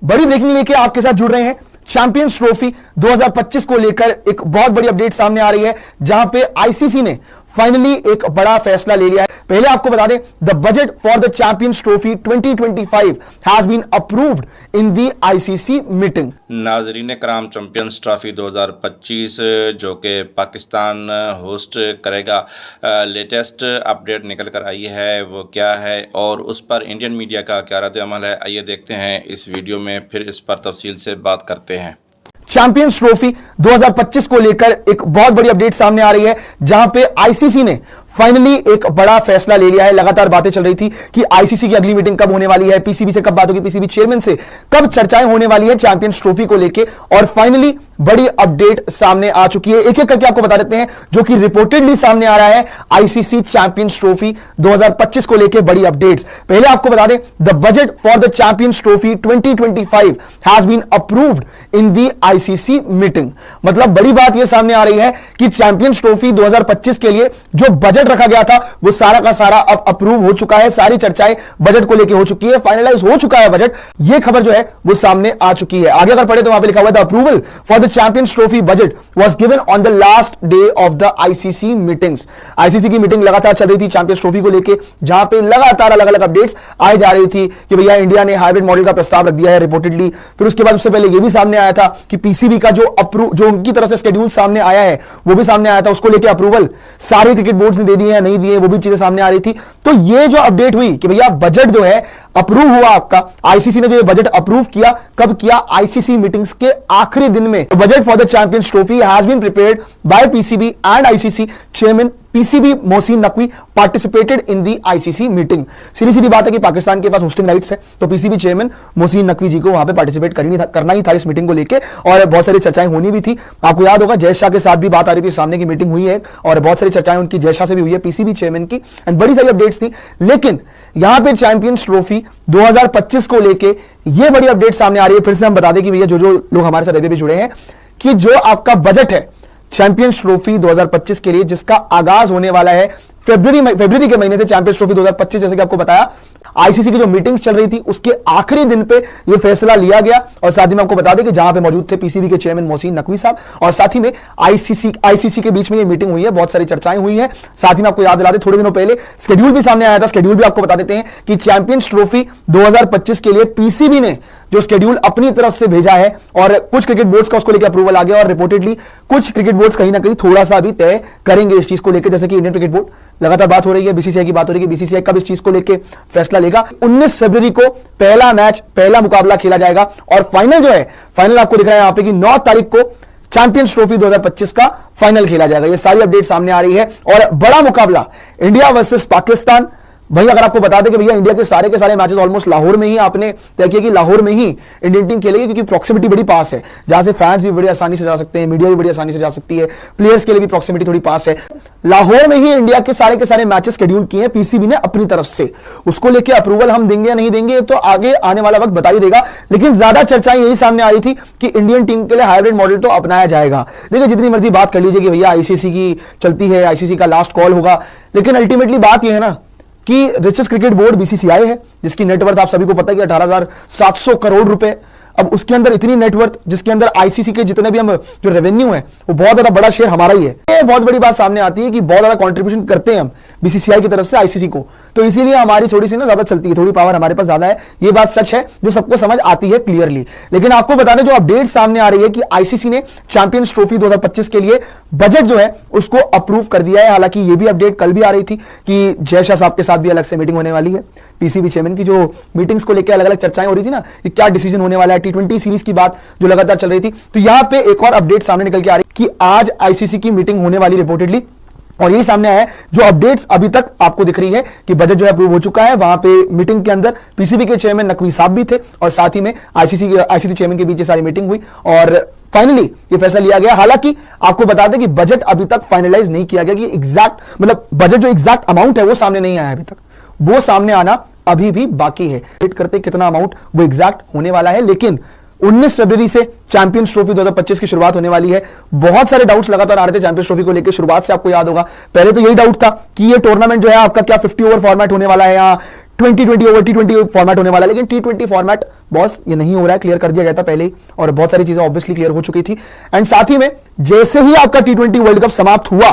बड़ी ब्रेकिंग लेके आपके साथ जुड़ रहे हैं। चैंपियंस ट्रॉफी 2025 को लेकर एक बहुत बड़ी अपडेट सामने आ रही है, जहां पे आईसीसी ने फाइनली एक बड़ा फैसला ले लिया है। पहले आपको बता दें, the budget for the champions Trophy 2025 has been approved in the ICC meeting. नाजरीन कराम, चैंपियंस ट्रॉफी 2025 जो कि पाकिस्तान होस्ट करेगा, लेटेस्ट अपडेट निकल कर आई है। वो क्या है और उस पर इंडियन मीडिया का क्या रद्द-ए-अमल है, आइए देखते हैं इस वीडियो में, फिर इस पर तफसील से बात करते हैं। चैंपियंस ट्रॉफी 2025 को लेकर एक बहुत बड़ी अपडेट सामने आ रही है, जहां पे आईसीसी ने फाइनली एक बड़ा फैसला ले लिया है। लगातार बातें चल रही थी कि आईसीसी की अगली मीटिंग कब होने वाली है, पीसीबी से कब बात होगी, पीसीबी चेयरमैन से कब चर्चाएं होने वाली है चैंपियंस ट्रॉफी को लेकर, और फाइनली बड़ी अपडेट सामने आ चुकी है। एक एक करके आपको बता देते हैं जो कि रिपोर्टेडली सामने आ रहा है आईसीसी चैंपियंस ट्रॉफी 2025 को लेकर बड़ी अपडेट्स। पहले आपको बता दें, the budget for the champions Trophy 2025 has been approved in the ICC meeting. मतलब बड़ी बात यह सामने आ रही है कि चैंपियंस ट्रॉफी 2025 के लिए जो बजट रखा गया था वो सारा का सारा अब अप्रूव हो चुका है। सारी चर्चाएं बजट को लेकर हो चुकी है, फाइनलाइज हो चुका है बजट। यह खबर जो है वो सामने आ चुकी है। आगे अगर पढ़े तो वहां पे लिखा हुआ है, the approval for the champions trophy budget was given on the last day of the ICC meetings. ICC की मीटिंग लगातार चल रही थी चैंपियंस ट्रॉफी को लेकर, जहां पे लगातार अलग अलग अपडेट्स आई जा रही थी कि भैया इंडिया ने हाइब्रिड मॉडल का प्रस्ताव रख दिया है रिपोर्टेडली। फिर उसके बाद उससे पहले यह भी सामने आया था कि पीसीबी का जो उनकी तरफ से शेड्यूल सामने आया है वो भी सामने आया था, उसको लेकर अप्रूवल सारे क्रिकेट बोर्ड ने दे दिए हैं, नहीं दिए, वो भी चीजें सामने आ रही थी। तो ये जो अपडेट हुई कि भैया बजट जो है अप्रूव हुआ आपका, आईसीसी ने जो ये बजट अप्रूव किया, कब किया? आईसीसी मीटिंग्स के आखिरी दिन में। Budget for the champions trophy has been prepared by PCB and ICC chairman PCB Mohsin Naqvi participated in the ICC meeting. सीधी सीधी बात है कि पाकिस्तान के पास होस्टिंग राइट्स है, तो पीसीबी चेयरमैन मोहसिन नकवी जी को वहां पे पार्टिसिपेट करना ही था इस मीटिंग को लेके, और बहुत सारी चर्चाएं होनी भी थी। आपको याद होगा जय शाह के साथ भी बात आ रही थी, सामने की मीटिंग हुई है और बहुत सारी चर्चाएं उनकी जय शाह से भी हुई है, पीसीबी चेयरमैन की, एंड बड़ी सारी अपडेट्स थी। लेकिन यहां पे चैंपियंस ट्रॉफी 2025 को लेके ये बड़ी अपडेट सामने आ रही है। फिर से हम बता दें कि भैया जो लोग हमारे साथ अभी भी जुड़े हैं, कि जो आपका बजट है चैंपियंस ट्रॉफी 2025 के लिए, जिसका आगाज होने वाला है फरवरी के महीने से, चैंपियंस ट्रॉफी 2025, जैसे कि आपको बताया आईसीसी की जो मीटिंग चल रही थी उसके आखिरी दिन पे ये फैसला लिया गया। और साथ ही में आपको बता दें कि जहां पे मौजूद थे पीसीबी के चेयरमैन मोहसिन नकवी साहब, और साथ ही में आईसीसी के बीच में ये मीटिंग हुई है, बहुत सारी चर्चाएं हुई हैं। साथ ही में आपको याद दिला दें, थोड़े दिनों पहले शेड्यूल भी सामने आया था, शेड्यूल भी आपको बता देते हैं कि चैंपियंस ट्रॉफी 2025 के लिए पीसीबी ने जो शेड्यूल अपनी तरफ से भेजा है, और कुछ क्रिकेट बोर्ड्स का उसको लेकर अप्रूवल आ गया, और रिपोर्टेडली कुछ क्रिकेट बोर्ड्स कहीं ना कहीं थोड़ा सा भी तय करेंगे इस चीज को लेकर। जैसे कि इंडियन क्रिकेट बोर्ड, लगातार बात हो रही है, बीसीसीआई की बात हो रही है, बीसीसीआई कब इस चीज को लेकर फैसला लेगा। 19 फरवरी को पहला मैच, पहला मुकाबला खेला जाएगा, और फाइनल जो है, फाइनल आपको दिख रहा है यहां पे कि 9 तारीख को चैंपियंस ट्रॉफी 2025 का फाइनल खेला जाएगा। ये सारी अपडेट सामने आ रही है, और बड़ा मुकाबला इंडिया वर्सेस पाकिस्तान। भाई अगर आपको बता दें कि भैया इंडिया के सारे मैचेस ऑलमोस्ट लाहौर में ही आपने तय किया कि लाहौर में ही इंडियन टीम खेलेगी, क्योंकि प्रॉक्सिमिटी बड़ी पास है, जहां से फैंस भी बड़ी आसानी से जा सकते हैं, मीडिया भी बड़ी आसानी से जा सकती है, प्लेयर्स के लिए भी प्रॉक्सिमिटी थोड़ी पास है। लाहौर में ही इंडिया के सारे मैचेस शेड्यूल किए हैं पीसीबी ने अपनी तरफ से। उसको लेकर अप्रूवल हम देंगे या नहीं देंगे तो आगे आने वाला वक्त बता ही देगा। लेकिन ज्यादा चर्चाएं यही सामने आ रही थी कि इंडियन टीम के लिए हाइब्रिड मॉडल तो अपनाया जाएगा। देखिए जितनी मर्जी बात कर लीजिए कि भैया आईसीसी की चलती है, आईसीसी का लास्ट कॉल होगा, लेकिन अल्टीमेटली बात यह है ना कि रिचेस्ट क्रिकेट बोर्ड बीसीसीआई है, जिसकी नेटवर्थ आप सभी को पता है कि 18,700 करोड़ रुपए। अब उसके अंदर इतनी नेटवर्थ, जिसके अंदर आईसीसी के जितने भी हम जो रेवेन्यू है वो बहुत ज्यादा बड़ा शेयर हमारा ही है। ये बहुत बड़ी बात सामने आती है कि बहुत ज्यादा कंट्रीब्यूशन करते हैं हम बीसीसीआई की तरफ से आईसीसी को, तो इसीलिए हमारी थोड़ी सी ना ज्यादा चलती है, थोड़ी पावर हमारे पास ज्यादा है। ये बात सच है जो सबको समझ आती है क्लियरली। लेकिन आपको बताने जो अपडेट सामने आ रही है कि आईसीसी ने चैंपियंस ट्रॉफी 2025 के लिए बजट जो है उसको अप्रूव कर दिया है। हालांकि ये भी अपडेट कल भी आ रही थी कि जय शाह साहब के साथ भी अलग से मीटिंग होने वाली है, पीसीबी चेयरमैन की जो मीटिंग्स को लेकर अलग अलग चर्चाएं हो रही थी ना कि क्या डिसीजन होने वाला है, T20 सीरीज की बात जो लगातार चल रही थी। तो यहां पे एक और अपडेट सामने निकल के आ रही कि आज आईसीसी की मीटिंग होने वाली रिपोर्टेडली, और यही सामने आया है जो अपडेट्स अभी तक आपको दिख रही है कि बजट जो है अप्रूव हो चुका है। वहां पे मीटिंग के अंदर पीसीबी के चेयरमैन नकवी साहब भी थे, और साथ ही में आईसीसी चेयरमैन के बीच ये सारी मीटिंग हुई, और फाइनली ये फैसला लिया गया। हालांकि आपको बता दें कि बजट अभी तक फाइनलाइज नहीं किया गया, कि एग्जैक्ट मतलब बजट जो एग्जैक्ट अमाउंट है वो सामने नहीं आया अभी तक, वो सामने आना अभी भी बाकी है। वेट करते कितना अमाउंट वो एग्जैक्ट होने वाला है। लेकिन 19 फरवरी से चैंपियंस ट्रॉफी 2025 की शुरुआत होने वाली है। बहुत सारे डाउट्स लगातार आ रहे थे चैंपियंस ट्रॉफी को लेकर शुरुआत से, आपको याद होगा पहले तो यही डाउट था कि ये टूर्नामेंट जो है आपका क्या 50 ओवर फॉर्मेट होने वाला है या 2020 ओवर T20 फॉर्मेट होने वाला है, लेकिन T20 फॉर्मेट बॉस ये नहीं हो रहा है, क्लियर कर दिया गया था पहले ही, और बहुत सारी चीजें ऑब्वियसली क्लियर हो चुकी थी। एंड साथ ही में जैसे ही आपका T20 वर्ल्ड कप समाप्त हुआ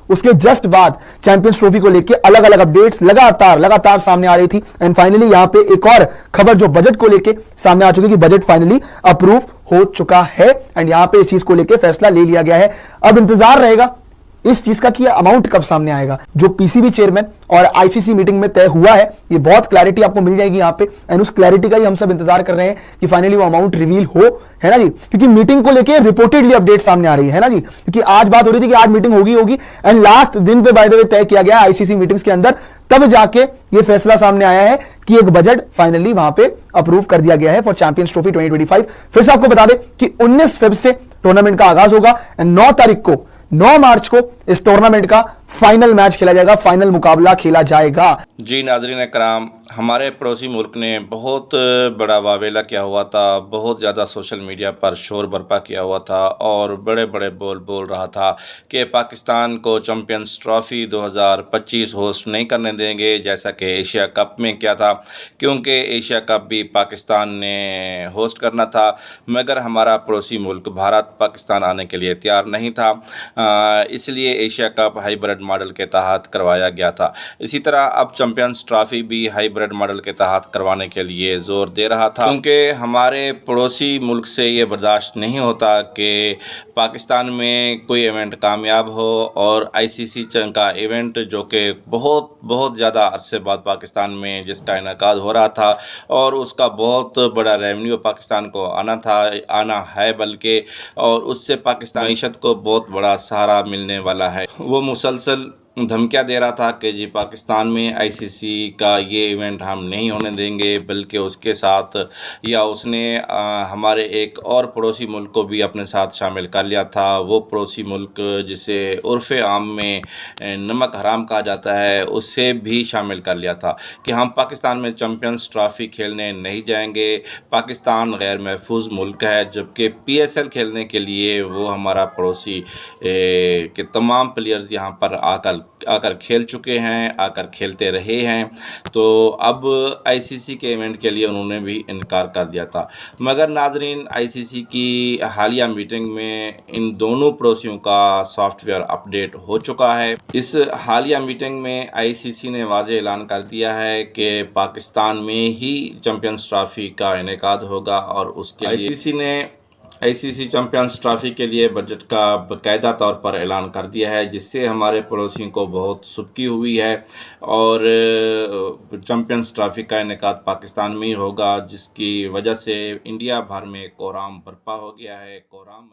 उसके जस्ट बाद चैंपियंस ट्रॉफी को लेकर अलग अलग अपडेट्स लगातार सामने आ रही थी। एंड फाइनली यहां पे एक और खबर जो बजट को लेकर सामने आ चुकी है कि बजट फाइनली अप्रूव हो चुका है एंड यहां पे इस चीज को लेकर फैसला ले लिया गया है। अब इंतजार रहेगा इस चीज का कि अमाउंट कब सामने आएगा। जो पीसीबी चेयरमैन और आईसीसी मीटिंग में तय हुआ है, ये बहुत क्लैरिटी आपको मिल जाएगी यहां पे, एंड उस क्लैरिटी का ही हम सब इंतजार कर रहे हैं कि फाइनली वो अमाउंट रिवील हो, है ना जी। क्योंकि मीटिंग को लेके रिपोर्टेडली अपडेट सामने आ रही है ना जी, क्योंकि आज बात हो रही थी कि आज मीटिंग होगी एंड लास्ट दिन पे बाय द वे तय किया गया आईसीसी मीटिंग्स के अंदर, तब जाके ये फैसला सामने आया है कि एक बजट फाइनली वहां पे अप्रूव कर दिया गया है फॉर चैंपियंस ट्रॉफी 2025। फिर से आपको बता दें कि 19 फेब से टूर्नामेंट का आगाज होगा एंड 9 मार्च को इस टूर्नामेंट का फाइनल मैच खेला जाएगा, फाइनल मुकाबला खेला जाएगा। जी नाज़रीन कराम, हमारे पड़ोसी मुल्क ने बहुत बड़ा वावेला किया हुआ था, बहुत ज़्यादा सोशल मीडिया पर शोर बर्पा किया हुआ था और बड़े बड़े बोल रहा था कि पाकिस्तान को चैंपियंस ट्रॉफी 2025 होस्ट नहीं करने देंगे, जैसा कि एशिया कप में किया था, क्योंकि एशिया कप भी पाकिस्तान ने होस्ट करना था, मगर हमारा पड़ोसी मुल्क भारत पाकिस्तान आने के लिए तैयार नहीं था, इसलिए एशिया कप हाइब्रिड मॉडल के तहत करवाया गया था। इसी तरह अब चैंपियंस ट्रॉफी भी हाइब्रिड मॉडल के तहत करवाने के लिए जोर दे रहा था, क्योंकि हमारे पड़ोसी मुल्क से ये बर्दाश्त नहीं होता कि पाकिस्तान में कोई इवेंट कामयाब हो और आईसीसी का इवेंट जो कि बहुत ज़्यादा अरसे बाद पाकिस्तान में जिसका इनेकाद हो रहा था और उसका बहुत बड़ा रेवेन्यू पाकिस्तान को आना है बल्कि, और उससे पाकिस्तान मईशत को बहुत बड़ा सहारा मिलने वाला है। वो मुसलसल धमकियाँ दे रहा था कि जी पाकिस्तान में आईसीसी का ये इवेंट हम नहीं होने देंगे, बल्कि उसके साथ या उसने हमारे एक और पड़ोसी मुल्क को भी अपने साथ शामिल कर लिया था। वो पड़ोसी मुल्क जिसे उर्फ़ आम में नमक हराम कहा जाता है, उससे भी शामिल कर लिया था कि हम पाकिस्तान में चैंपियंस ट्रॉफी खेलने नहीं जाएंगे। पाकिस्तान गैर महफूज मुल्क है, जबकि पीएसएल खेलने के लिए वो हमारा पड़ोसी के तमाम प्लेयर्स यहाँ पर आकर खेल चुके हैं, आकर खेलते रहे हैं। तो अब आईसीसी के इवेंट के लिए उन्होंने भी इनकार कर दिया था। मगर नाजरीन, आईसीसी की हालिया मीटिंग में इन दोनों पड़ोसियों का सॉफ्टवेयर अपडेट हो चुका है। इस हालिया मीटिंग में आईसीसी ने वाज़ेह ऐलान कर दिया है कि पाकिस्तान में ही चैंपियंस ट्रॉफी का इनेकाद होगा और उसके लिए आईसीसी चैंपियंस ट्रॉफी के लिए बजट का बाकायदा तौर पर ऐलान कर दिया है, जिससे हमारे पड़ोसियों को बहुत सुबकी हुई है और चैंपियंस ट्रॉफी का इनेकाद पाकिस्तान में ही होगा, जिसकी वजह से इंडिया भर में कोहराम बर्पा हो गया है। कोहराम